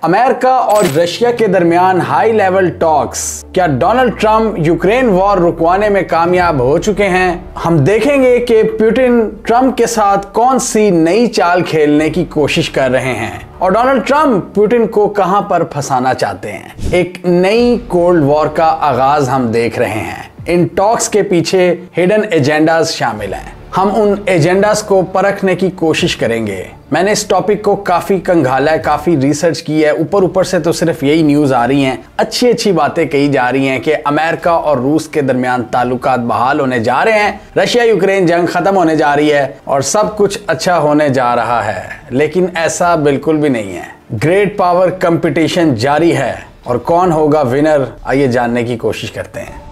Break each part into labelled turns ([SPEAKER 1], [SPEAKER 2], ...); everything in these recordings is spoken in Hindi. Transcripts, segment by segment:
[SPEAKER 1] अमेरिका और रशिया के दरमियान हाई लेवल टॉक्स। क्या डोनाल्ड ट्रंप यूक्रेन वॉर रुकवाने में कामयाब हो चुके हैं? हम देखेंगे कि पुतिन ट्रंप के साथ कौन सी नई चाल खेलने की कोशिश कर रहे हैं और डोनाल्ड ट्रंप पुतिन को कहां पर फंसाना चाहते हैं। एक नई कोल्ड वॉर का आगाज हम देख रहे हैं। इन टॉक्स के पीछे हिडन एजेंडाज शामिल हैं। हम उन एजेंडास को परखने की कोशिश करेंगे। मैंने इस टॉपिक को काफ़ी कंघाला है, काफ़ी रिसर्च की है। ऊपर से तो सिर्फ यही न्यूज़ आ रही हैं, अच्छी बातें कही जा रही हैं कि अमेरिका और रूस के दरमियान ताल्लुकात बहाल होने जा रहे हैं, रशिया यूक्रेन जंग ख़त्म होने जा रही है और सब कुछ अच्छा होने जा रहा है। लेकिन ऐसा बिल्कुल भी नहीं है। ग्रेट पावर कंपटीशन जारी है और कौन होगा विनर, आइए जानने की कोशिश करते हैं।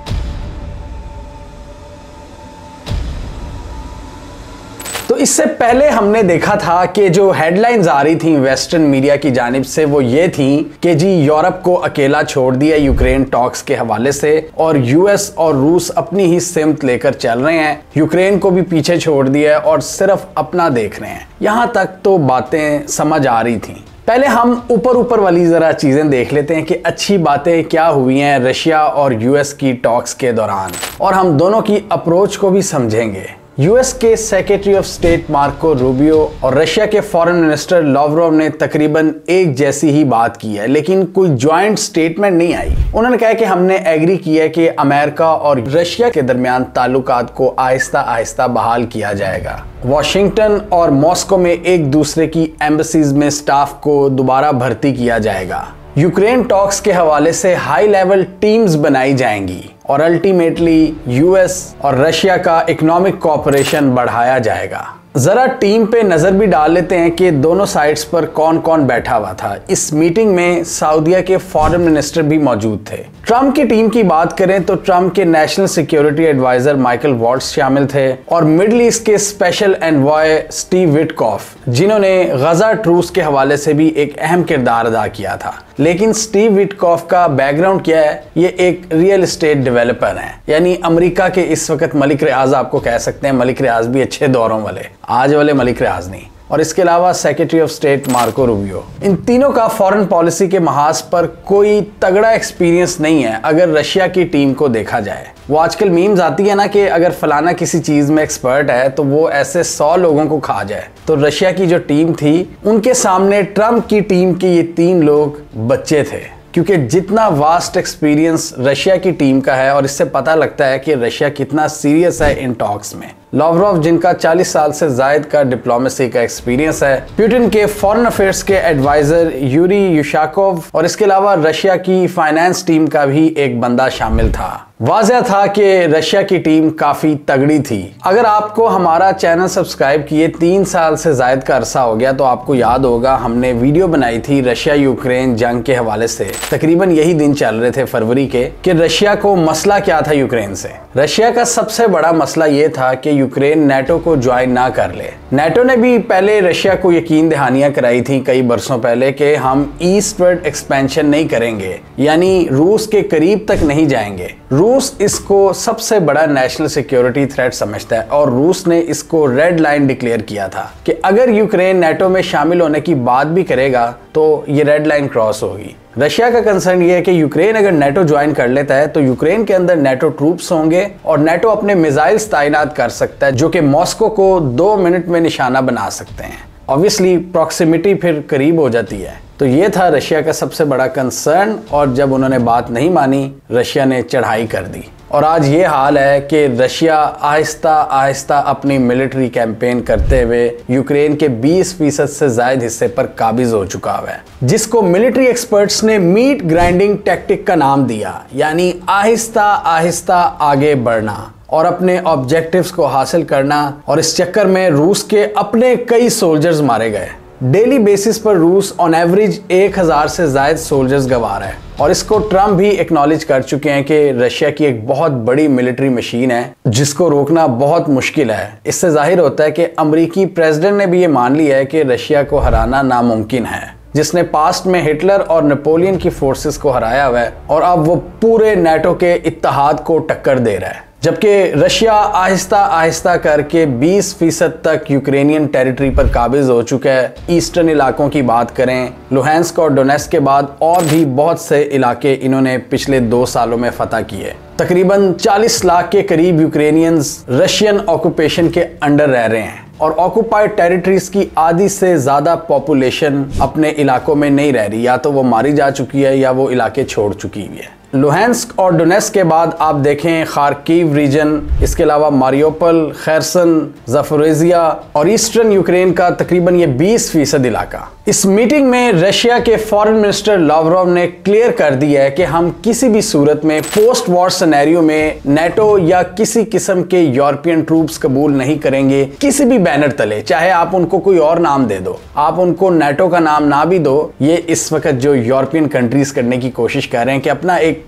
[SPEAKER 1] तो इससे पहले हमने देखा था कि जो हेडलाइंस आ रही थी वेस्टर्न मीडिया की जानिब से वो ये थी कि जी यूरोप को अकेला छोड़ दिया यूक्रेन टॉक्स के हवाले से और यूएस और रूस अपनी ही सिमत लेकर चल रहे हैं, यूक्रेन को भी पीछे छोड़ दिया और सिर्फ अपना देख रहे हैं। यहां तक तो बातें समझ आ रही थी। पहले हम ऊपर वाली जरा चीजें देख लेते हैं कि अच्छी बातें क्या हुई हैं रशिया और यूएस की टॉक्स के दौरान, और हम दोनों की अप्रोच को भी समझेंगे। यूएस के secretary of state Marco Rubio और रशिया के फॉरेन मिनिस्टर लावरोव ने तकरीबन एक जैसी ही बात की है, लेकिन कोई ज्वाइंट स्टेटमेंट नहीं आई। उन्होंने कहा कि हमने एग्री किया कि अमेरिका और रशिया के दरमियान ताल्लुकात को आहिस्ता आहिस्ता बहाल किया जाएगा। वॉशिंगटन और मॉस्को में एक दूसरे की एम्बेसीज में स्टाफ को दोबारा भर्ती किया जाएगा। यूक्रेन टॉक्स के हवाले से हाई लेवल टीम्स बनाई जाएंगी और अल्टीमेटली यूएस और रशिया का इकोनॉमिक कोऑपरेशन बढ़ाया जाएगा। जरा टीम पे नजर भी डाल लेते हैं कि दोनों साइड्स पर कौन कौन बैठा हुआ था। इस मीटिंग में सऊदीया के फॉरेन मिनिस्टर भी मौजूद थे। ट्रंप की टीम की बात करें तो ट्रंप के national security adviser Michael Waltz शामिल थे और मिडिल ईस्ट के स्पेशल एनवॉय स्टीव विटकॉफ, जिन्होंने गजा ट्रूस के हवाले से भी एक अहम किरदार अदा किया था। लेकिन स्टीव विटकॉफ का बैकग्राउंड क्या है? ये एक रियल एस्टेट डेवलपर हैं, यानी अमेरिका के इस वक्त मलिक रियाज आपको कह सकते हैं। मलिक रियाज भी अच्छे दौरों वाले, आज वाले मलिक रियाज नहीं। और इसके अलावा secretary of state Marco Rubio. इन तीनों का फॉरेन पॉलिसी के महाज पर कोई तगड़ा एक्सपीरियंस नहीं है अगर रशिया की टीम को देखा जाए। वो आजकल मीम्स आती है ना कि अगर फलाना किसी चीज में एक्सपर्ट है तो वो ऐसे 100 लोगों को खा जाए। तो रशिया की जो टीम थी उनके सामने ट्रंप की टीम के ये 3 लोग बच्चे थे, क्योंकि जितना वास्ट एक्सपीरियंस रशिया की टीम का है, और इससे पता लगता है कि रशिया कितना सीरियस है इन टॉक्स में। लावरोव, जिनका 40 साल से जायद का डिप्लोमेसी का एक्सपीरियंस है, पुतिन के फॉरेन अफेयर्स के एडवाइजर यूरी युशाकोव, और इसके अलावा रशिया की फाइनेंस टीम का भी एक बंदा शामिल था। वाज़ह था कि रशिया की टीम काफी तगड़ी थी। अगर आपको हमारा चैनल सब्सक्राइब किए 3 साल से जायद का अरसा हो गया तो आपको याद होगा हमने वीडियो बनाई थी रशिया यूक्रेन जंग के हवाले से। तकरीबन यही दिन चल रहे थे फरवरी के कि रशिया को मसला क्या था यूक्रेन से। रशिया का सबसे बड़ा मसला यह था कि यूक्रेन नेटो को ज्वाइन ना कर ले। नेटो ने भी पहले रशिया को यकीन दहानियां कराई थी कई बरसों पहले कि हम ईस्टवर्ड एक्सपेंशन नहीं करेंगे, यानी रूस के करीब तक नहीं जाएंगे। रूस इसको सबसे बड़ा नेशनल सिक्योरिटी थ्रेट समझता है और रूस ने इसको रेड लाइन डिक्लेयर किया था कि अगर यूक्रेन नेटो में शामिल होने की बात भी करेगा तो ये रेड लाइन क्रॉस होगी। रशिया का कंसर्न ये है कि यूक्रेन अगर नेटो ज्वाइन कर लेता है तो यूक्रेन के अंदर नेटो ट्रूप्स होंगे और नेटो अपने मिसाइल्स तैनात कर सकता है जो कि मॉस्को को 2 मिनट में निशाना बना सकते हैं। ऑब्वियसली प्रॉक्सिमिटी फिर करीब हो जाती है। तो ये था रशिया का सबसे बड़ा कंसर्न, और जब उन्होंने बात नहीं मानी रशिया ने चढ़ाई कर दी। और आज ये हाल है कि रशिया आहिस्ता आहिस्ता अपनी मिलिट्री कैंपेन करते हुए यूक्रेन के 20% से ज्यादा हिस्से पर काबिज हो चुका है, जिसको मिलिट्री एक्सपर्ट्स ने मीट ग्राइंडिंग टैक्टिक का नाम दिया, यानी आहिस्ता आहिस्ता आगे बढ़ना और अपने ऑब्जेक्टिव्स को हासिल करना। और इस चक्कर में रूस के अपने कई सोल्जर्स मारे गए। डेली बेसिस पर रूस ऑन एवरेज 1000 से ज्यादा सोल्जर्स गंवा रहा है, और इसको ट्रंप भी एक्नॉलेज कर चुके हैं कि रशिया की एक बहुत बड़ी मिलिट्री मशीन है जिसको रोकना बहुत मुश्किल है। इससे जाहिर होता है कि अमेरिकी प्रेसिडेंट ने भी ये मान लिया है कि रशिया को हराना नामुमकिन है, जिसने पास्ट में हिटलर और नेपोलियन की फोर्सेस को हराया हुआ है और अब वो पूरे नेटो के इत्तेहाद को टक्कर दे रहा है। जबकि रशिया आहिस्ता आहिस्ता करके 20% तक यूक्रेनियन टेरिटरी पर काबिज हो चुका है। ईस्टर्न इलाकों की बात करें, लुहांस्क और डोनेट्स्क के बाद और भी बहुत से इलाके इन्होंने पिछले 2 सालों में फतह किए। तकरीबन 40 लाख के करीब यूक्रेनियंस रशियन ऑक्यूपेशन के अंडर रह रहे हैं और ऑक्युपाइड टेरिटरीज की आधी से ज्यादा पॉपुलेशन अपने इलाकों में नहीं रह रही, या तो वो मारी जा चुकी है या वो इलाके छोड़ चुकी हुई है। लुहांस्क और डोनेट्स्क के बाद आप देखें खार्किव रीजन, इसके अलावा मारियोपोल, खैरसन, ज़पोरिज़िया और ईस्टर्न यूक्रेन का तकरीबन ये 20% इलाका। इस मीटिंग में रशिया के फॉरेन मिनिस्टर लावरोव ने क्लियर कर दिया है कि हम किसी भी सूरत में पोस्ट वॉर सिनेरियो में नेटो या किसी किस्म के यूरोपियन ट्रूप्स कबूल नहीं करेंगे किसी भी बैनर तले, चाहे आप उनको कोई और नाम दे दो, आप उनको नेटो का नाम ना भी दो। ये इस वक्त जो यूरोपियन कंट्रीज करने की कोशिश कर रहे हैं कि अपना एक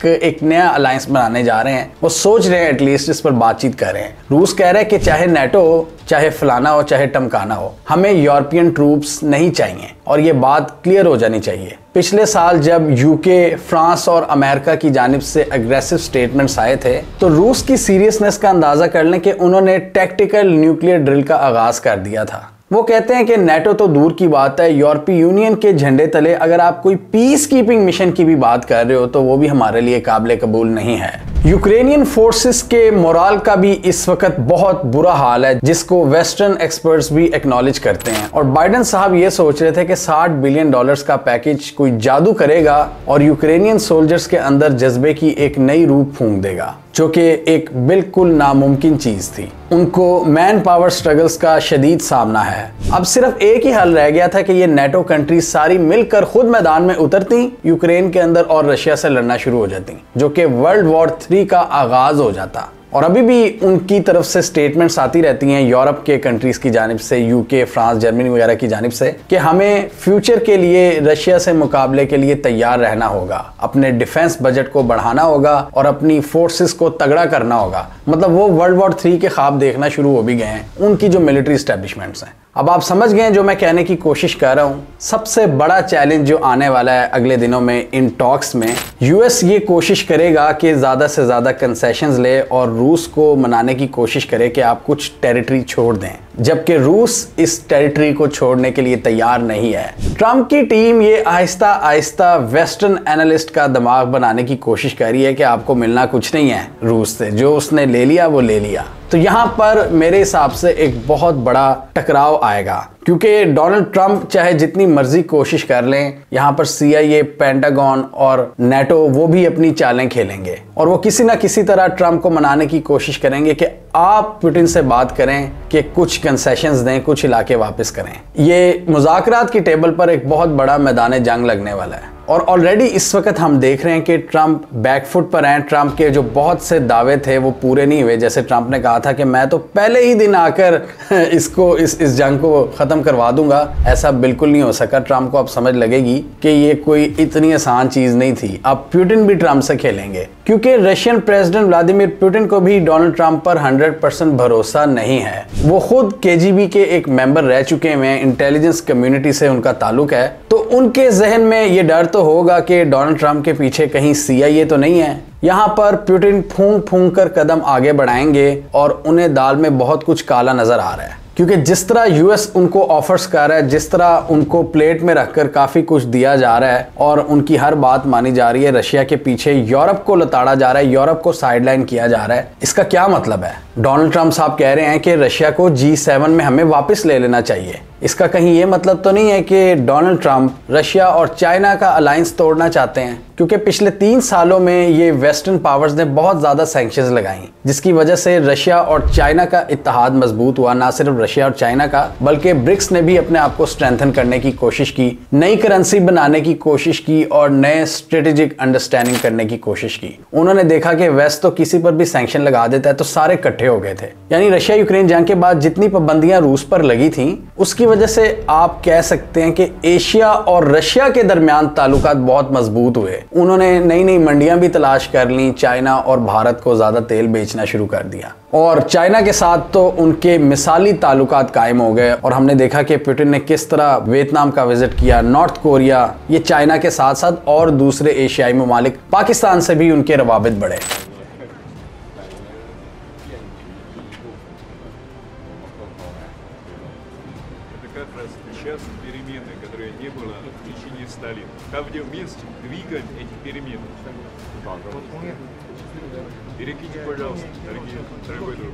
[SPEAKER 1] नया अलायंस बनाने जा रहे हैं, वो सोच रहे हैं, एटलीस्ट इस पर बातचीत कर रहे हैं। रूस कह रहा है कि चाहे नेटो हो, चाहे फलाना हो, चाहे टमकाना हो, हमें यूरोपियन ट्रूप्स नहीं चाहिए और ये बात क्लियर हो जानी चाहिए। पिछले साल जब यूके, फ्रांस और अमेरिका की जानिब से अग्रेसिव स्टेटमेंट्स आए थे तो रूस की सीरियसनेस का अंदाजा कर लें कि उन्होंने टैक्टिकल न्यूक्लियर ड्रिल का आगाज कर दिया था। वो कहते हैं कि नेटो तो दूर की बात है, यूरोपीय यूनियन के झंडे तले अगर आप कोई पीस कीपिंग मिशन की भी बात कर रहे हो तो वो भी हमारे लिए काबिल कबूल नहीं है। यूक्रेनियन फोर्सेस के मोराल का भी इस वक्त बहुत बुरा हाल है, जिसको वेस्टर्न एक्सपर्ट्स भी एक्नॉलेज करते हैं। और बाइडेन साहब ये सोच रहे थे कि $60 बिलियन का पैकेज कोई जादू करेगा और यूक्रेनियन सोल्जर्स के अंदर जज्बे की एक नई रूप फूंक देगा, जो कि एक बिल्कुल नामुमकिन चीज थी। उनको मैन पावर स्ट्रगल्स का शदीद सामना है। अब सिर्फ एक ही हल रह गया था कि ये नेटो कंट्रीज सारी मिलकर खुद मैदान में उतरती, यूक्रेन के अंदर और रशिया से लड़ना शुरू हो जाती, जो कि वर्ल्ड वॉर 3 का आगाज हो जाता। और अभी भी उनकी तरफ से स्टेटमेंट्स आती रहती हैं यूरोप के कंट्रीज की जानिब से, यूके, फ्रांस, जर्मनी वगैरह की जानिब से, कि हमें फ्यूचर के लिए रशिया से मुकाबले के लिए तैयार रहना होगा, अपने डिफेंस बजट को बढ़ाना होगा और अपनी फोर्सेस को तगड़ा करना होगा। मतलब वो वर्ल्ड वॉर 3 के ख्वाब देखना शुरू हो भी गए हैं उनकी जो मिलिट्री एस्टेब्लिशमेंट्स हैं। अब आप समझ गए जो मैं कहने की कोशिश कर रहा हूं। सबसे बड़ा चैलेंज जो आने वाला है अगले दिनों में इन टॉक्स में, यूएस ये कोशिश करेगा कि ज्यादा से ज्यादा कंसेशंस ले और रूस को मनाने की कोशिश करे कि आप कुछ टेरिटरी छोड़ दें, जबकि रूस इस टेरिटरी को छोड़ने के लिए तैयार नहीं है। ट्रंप की टीम ये आहिस्ता आहिस्ता वेस्टर्न एनालिस्ट का दिमाग बनाने की कोशिश कर रही है कि आपको मिलना कुछ नहीं है रूस से, जो उसने ले लिया वो ले लिया। तो यहाँ पर मेरे हिसाब से एक बहुत बड़ा टकराव आएगा, क्योंकि डोनाल्ड ट्रंप चाहे जितनी मर्जी कोशिश कर लें, यहाँ पर CIA, पेंटागन और नेटो वो भी अपनी चालें खेलेंगे और वो किसी ना किसी तरह ट्रंप को मनाने की कोशिश करेंगे कि आप पुतिन से बात करें कि कुछ कंसेशंस दें, कुछ इलाके वापस करें। ये मुज़ाकरात की टेबल पर एक बहुत बड़ा मैदान जंग लगने वाला है और ऑलरेडी इस वक्त हम देख रहे हैं कि ट्रंप बैकफुट पर हैं। ट्रंप के जो बहुत से दावे थे वो पूरे नहीं हुए। जैसे ट्रंप ने कहा था कि मैं तो पहले ही दिन आकर इस जंग को ख़त्म करवा दूंगा, ऐसा बिल्कुल नहीं हो सका। ट्रंप को अब समझ लगेगी कि ये कोई इतनी आसान चीज़ नहीं थी। अब पुतिन भी ट्रंप से खेलेंगे, क्योंकि रशियन प्रेसिडेंट व्लादिमीर पुतिन को भी डोनाल्ड ट्रंप पर 100% भरोसा नहीं है। वो खुद KGB के एक मेंबर रह चुके हैं, इंटेलिजेंस कम्युनिटी से उनका ताल्लुक है, तो उनके जहन में ये डर तो होगा कि डोनाल्ड ट्रंप के पीछे कहीं CIA तो नहीं है। यहाँ पर पुतिन फूंक फूंक कर कदम आगे बढ़ाएंगे और उन्हें दाल में बहुत कुछ काला नजर आ रहा है, क्योंकि जिस तरह यूएस उनको ऑफर्स कर रहा है, जिस तरह उनको प्लेट में रखकर काफी कुछ दिया जा रहा है और उनकी हर बात मानी जा रही है, रशिया के पीछे यूरोप को लताड़ा जा रहा है, यूरोप को साइडलाइन किया जा रहा है। इसका क्या मतलब है? डोनाल्ड ट्रंप साहब कह रहे हैं कि रशिया को G7 में हमें वापस ले लेना चाहिए। इसका कहीं ये मतलब तो नहीं है कि डोनाल्ड ट्रंप रशिया और चाइना का अलायंस तोड़ना चाहते हैं? क्योंकि पिछले 3 सालों में ये वेस्टर्न पावर्स ने बहुत ज्यादा सैंक्शंस लगाई, जिसकी वजह से रशिया और चाइना का इत्तेहाद मजबूत हुआ। ना सिर्फ रशिया और चाइना का, बल्कि ब्रिक्स ने भी अपने आप को स्ट्रेंथन करने की कोशिश की, नई करेंसी बनाने की कोशिश की और नए स्ट्रेटेजिक अंडरस्टैंडिंग करने की कोशिश की। उन्होंने देखा कि वेस्ट तो किसी पर भी सैंक्शन लगा देता है तो सारे इकट्ठे हो गए थे। यानी रशिया यूक्रेन जंग के बाद जितनी पाबंदियां रूस पर लगी थी, उसकी वजह से आप कह सकते हैं कि एशिया और रशिया के दरमियान ताल्लुकात बहुत मजबूत हुए। उन्होंने नई नई मंडियां भी तलाश कर ली, चाइना और भारत को ज्यादा तेल बेचना शुरू कर दिया और चाइना के साथ तो उनके मिसाली ताल्लुकात कायम हो गए। और हमने देखा कि पुतिन ने किस तरह वियतनाम का विजिट किया, नॉर्थ कोरिया, ये चाइना के साथ साथ और दूसरे एशियाई ममालिक, पाकिस्तान से भी उनके रवाबित बढ़े।
[SPEAKER 2] Двигать эти перемены. Перекиньте, пожалуйста, дорогой друг.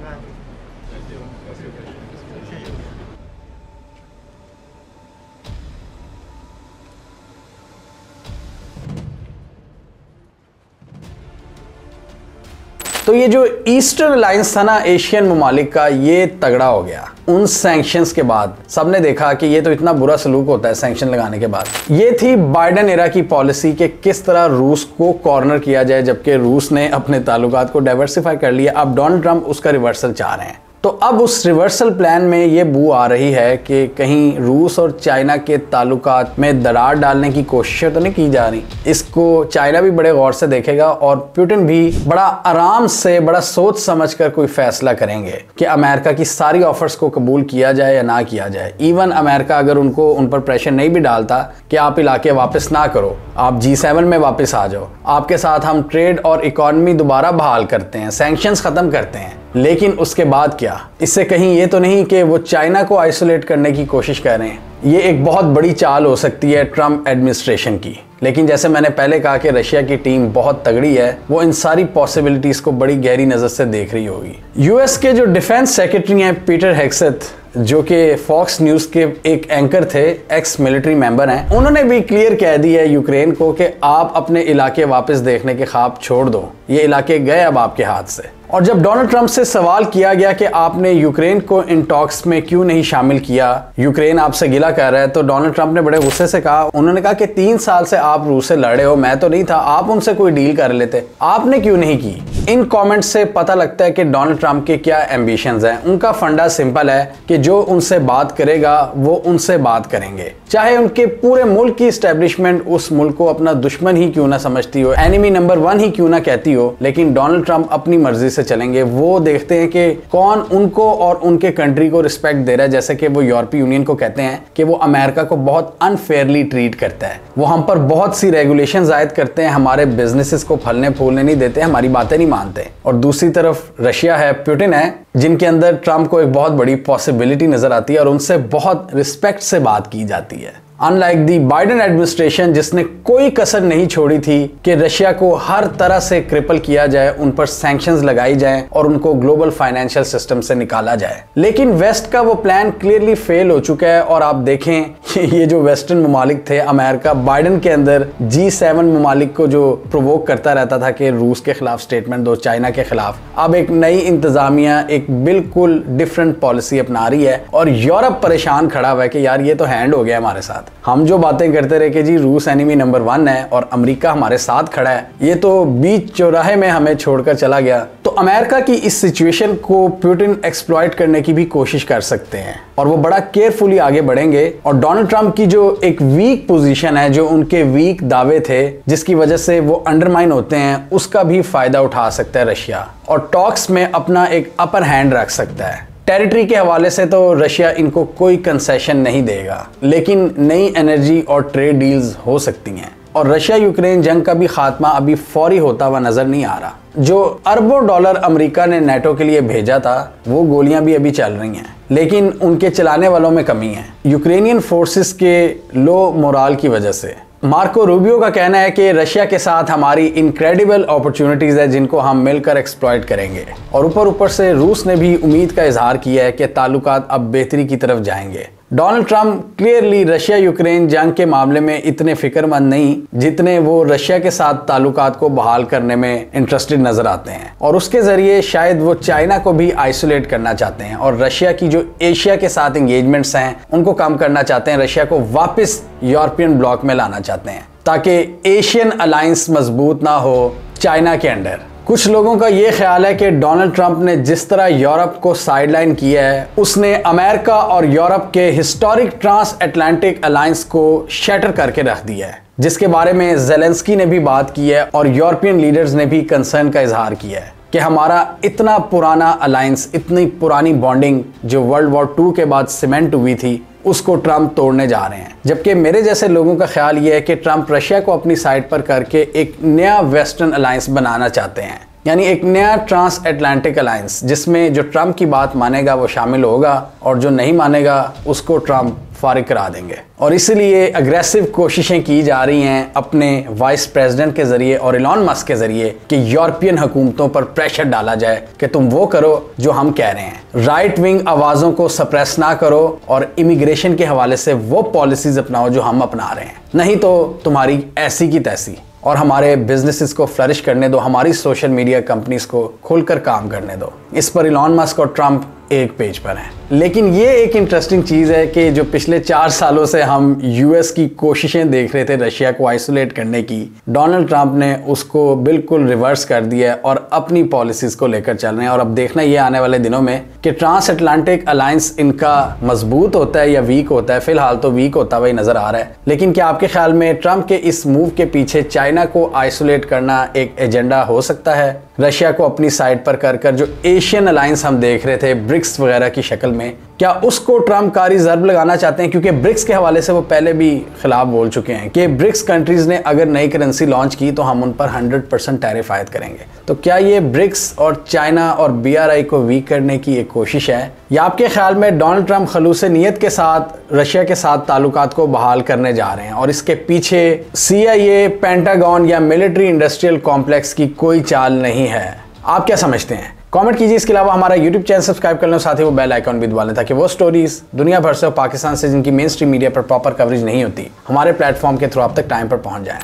[SPEAKER 1] तो ये जो ईस्टर्न अलायंस था ना एशियन ममालिक का, ये तगड़ा हो गया उन सैंक्शंस के बाद। सबने देखा कि ये तो इतना बुरा सलूक होता है सैंक्शन लगाने के बाद। ये थी बाइडेन एरा की पॉलिसी कि किस तरह रूस को कॉर्नर किया जाए, जबकि रूस ने अपने ताल्लुकात को डाइवर्सिफाई कर लिया। अब डोनाल्ड ट्रंप उसका रिवर्सल चाह रहे हैं। तो अब उस रिवर्सल प्लान में ये बू आ रही है कि कहीं रूस और चाइना के ताल्लुकात में दरार डालने की कोशिशें तो नहीं की जा रही। इसको चाइना भी बड़े गौर से देखेगा और पुतिन भी बड़ा आराम से, बड़ा सोच समझकर कोई फैसला करेंगे कि अमेरिका की सारी ऑफर्स को कबूल किया जाए या ना किया जाए। इवन अमेरिका अगर उन पर प्रेशर नहीं भी डालता कि आप इलाके वापस ना करो, आप G7 में वापस आ जाओ, आपके साथ हम ट्रेड और इकोनॉमी दोबारा बहाल करते हैं, सैंक्शंस खत्म करते हैं, लेकिन उसके बाद क्या? इससे कहीं ये तो नहीं कि वो चाइना को आइसोलेट करने की कोशिश कर रहे हैं। ये एक बहुत बड़ी चाल हो सकती है ट्रंप एडमिनिस्ट्रेशन की। लेकिन जैसे मैंने पहले कहा कि रशिया की टीम बहुत तगड़ी है, वो इन सारी पॉसिबिलिटीज को बड़ी गहरी नजर से देख रही होगी। यूएस के जो डिफेंस सेक्रेटरी हैं पीटर हेग्सेथ, जो कि फॉक्स न्यूज के एक एंकर थे, एक्स मिलिट्री मेंबर हैं, उन्होंने भी क्लियर कह दी है यूक्रेन को कि आप अपने इलाके वापस देखने के ख्वाब छोड़ दो, ये इलाके गए अब आपके हाथ से। और जब डोनाल्ड ट्रंप से सवाल किया गया कि आपने यूक्रेन को इन टॉक्स में क्यों नहीं शामिल किया, यूक्रेन आपसे गिला कर रहा है, तो डोनाल्ड ट्रंप ने बड़े गुस्से से कहा, उन्होंने कहा कि 3 साल से आप रूस से लड़े हो, मैं तो नहीं था, आप उनसे कोई डील कर लेते, आपने क्यों नहीं की। इन कमेंट्स से पता लगता है कि डोनाल्ड ट्रंप के क्या एम्बिशंस हैं। उनका फंडा सिंपल है कि जो उनसे बात करेगा वो उनसे बात करेंगे, चाहे उनके पूरे मुल्क की एस्टेब्लिशमेंट उस मुल्क को अपना दुश्मन ही क्यों ना समझती हो, एनिमी नंबर 1 ही क्यों ना कहती हो, लेकिन डोनाल्ड ट्रंप अपनी मर्जी से चलेंगे। वो देखते हैं कि कौन उनको और उनके कंट्री को रिस्पेक्ट दे रहा है। जैसे कि वो यूरोपीय यूनियन को कहते हैं कि वो अमेरिका को बहुत अनफेयरली ट्रीट करता है, वो हम पर बहुत सी रेगुलेशंस आयद करते हैं, हमारे बिजनेसेस को फलने फूलने नहीं देते, हमारी बातें नहीं मानते। और दूसरी तरफ रशिया है, पुतिन है, जिनके अंदर ट्रंप को एक बहुत बड़ी पॉसिबिलिटी नजर आती है और उनसे बहुत रिस्पेक्ट से बात की जाती है। अनलाइक दी बाइडेन एडमिनिस्ट्रेशन, जिसने कोई कसर नहीं छोड़ी थी कि रशिया को हर तरह से क्रिपल किया जाए, उन पर सैंक्शंस लगाई जाए और उनको ग्लोबल फाइनेंशियल सिस्टम से निकाला जाए। लेकिन वेस्ट का वो प्लान क्लियरली फेल हो चुका है। और आप देखें ये जो वेस्टर्न ममालिक थे, अमेरिका बाइडेन के अंदर G7 ममालिक को जो प्रोवोक करता रहता था कि रूस के खिलाफ स्टेटमेंट दो, चाइना के खिलाफ, अब एक नई इंतजामिया एक बिल्कुल डिफरेंट पॉलिसी अपना रही है। और यूरोप परेशान खड़ा हुआ है कि यार ये तो हैंड हो गया हमारे साथ। हम जो बातें करते रहे कि जी रूस एनिमी नंबर 1 है और अमेरिका हमारे साथ खड़ा है, ये तो बीच चौराहे में हमें छोड़कर चला गया। तो अमेरिका की इस सिचुएशन को पुतिन एक्सप्लॉइट करने की भी कोशिश कर सकते हैं और वो बड़ा केयरफुली आगे बढ़ेंगे। और डोनाल्ड ट्रंप की जो एक वीक पोजीशन है, जो उनके वीक दावे थे जिसकी वजह से वो अंडरमाइन होते हैं, उसका भी फायदा उठा सकता है रशिया और टॉक्स में अपना एक अपर हैंड रख सकता है। टेरिटरी के हवाले से तो रशिया इनको कोई कंसेशन नहीं देगा, लेकिन नई एनर्जी और ट्रेड डील्स हो सकती हैं। और रशिया यूक्रेन जंग का भी खात्मा अभी फौरी होता हुआ नजर नहीं आ रहा। जो अरबों डॉलर अमेरिका ने नेटो के लिए भेजा था, वो गोलियां भी अभी चल रही हैं, लेकिन उनके चलाने वालों में कमी है यूक्रेनियन फोर्सेस के लो मोराल की वजह से। मार्को रूबियो का कहना है कि रशिया के साथ हमारी इनक्रेडिबल अपॉर्चुनिटीज है जिनको हम मिलकर एक्सप्लॉइट करेंगे। और ऊपर से रूस ने भी उम्मीद का इजहार किया है कि ताल्लुकात अब बेहतरी की तरफ जाएंगे। Donald Trump clearly Russia Ukraine जंग के मामले में इतने फिक्रमंद नहीं जितने वो रशिया के साथ ताल्लुकात को बहाल करने में इंटरेस्टेड नजर आते हैं। और उसके जरिए शायद वो चाइना को भी आइसोलेट करना चाहते हैं और रशिया की जो एशिया के साथ एंगेजमेंट्स हैं उनको कम करना चाहते हैं, रशिया को वापस यूरोपियन ब्लॉक में लाना चाहते हैं ताकि एशियन अलायंस मजबूत ना हो चाइना के अंडर। कुछ लोगों का यह ख्याल है कि डोनाल्ड ट्रंप ने जिस तरह यूरोप को साइडलाइन किया है, उसने अमेरिका और यूरोप के हिस्टोरिक ट्रांस अटलांटिक अलायंस को शैटर करके रख दिया है, जिसके बारे में ज़ेलेंस्की ने भी बात की है और यूरोपियन लीडर्स ने भी कंसर्न का इजहार किया है कि हमारा इतना पुराना अलायंस, इतनी पुरानी बॉन्डिंग जो वर्ल्ड वॉर 2 के बाद सीमेंट हुई थी, उसको ट्रंप तोड़ने जा रहे हैं। जबकि मेरे जैसे लोगों का ख्याल यह है कि ट्रंप रशिया को अपनी साइड पर करके एक नया वेस्टर्न अलायंस बनाना चाहते हैं, यानी एक नया ट्रांस अटलांटिक अलायंस जिसमें जो ट्रंप की बात मानेगा वो शामिल होगा और जो नहीं मानेगा उसको ट्रंप फारिग करा देंगे। और इसलिए अग्रेसिव कोशिशें की जा रही हैं अपने वाइस प्रेसिडेंट के जरिए और इलॉन मस्क के जरिए कि यूरोपियन हुकूमतों पर प्रेशर डाला जाए कि तुम वो करो जो हम कह रहे हैं, राइट विंग आवाज़ों को सप्रेस ना करो और इमिग्रेशन के हवाले से वो पॉलिसीज अपनाओ जो हम अपना रहे हैं, नहीं तो तुम्हारी ऐसी की तैसी। और हमारे बिजनेसेस को फ्लरिश करने दो, हमारी सोशल मीडिया कंपनीज को खुलकर काम करने दो। इस पर इलॉन मस्क और ट्रंप एक पेज पर हैं। लेकिन ये एक इंटरेस्टिंग चीज़ है कि जो पिछले 4 सालों से हम यूएस की कोशिशें देख रहे थे रशिया को आइसोलेट करने की, डोनाल्ड ट्रंप ने उसको बिल्कुल रिवर्स कर दिया और अपनी पॉलिसीज़ को लेकर चल रहे हैं। और अब देखना ये आने वाले दिनों में कि ट्रांस अटलांटिक अलायंस इनका मजबूत होता है या वीक होता है। फिलहाल तो वीक होता हुआ नज़र आ रहा है। लेकिन क्या आपके ख्याल में ट्रंप के इस मूव के पीछे चाइना को आइसोलेट करना एक एजेंडा हो सकता है? रशिया को अपनी साइड पर कर जो एशियन अलायंस हम देख रहे थे ब्रिक्स वगैरह की शक्ल में, क्या उसको ट्रंप कारी ज़र्ब लगाना चाहते हैं? क्योंकि ब्रिक्स के हवाले से वो पहले भी खिलाफ बोल चुके हैं कि ब्रिक्स कंट्रीज ने अगर नई करेंसी लॉन्च की तो हम उन पर 100% टैरिफ आयद करेंगे। तो क्या ये ब्रिक्स और चाइना और BRI को वीक करने की एक कोशिश है, या आपके ख्याल में डोनाल्ड ट्रंप खलूस नीयत के साथ रशिया के साथ ताल्लुकात को बहाल करने जा रहे हैं और इसके पीछे CIA, पेंटागन या मिलिट्री इंडस्ट्रियल कॉम्प्लेक्स की कोई चाल नहीं है? आप क्या समझते हैं? कमेंट कीजिए। इसके अलावा हमारा YouTube चैनल सब्सक्राइब कर लें, साथ ही वो बेल आइकॉन भी दबा लें ताकि वो स्टोरीज दुनिया भर से और पाकिस्तान से जिनकी मेन स्ट्रीम मीडिया पर प्रॉपर कवरेज नहीं होती, हमारे प्लेटफॉर्म के थ्रू आप तक टाइम पर पहुंच जाएं।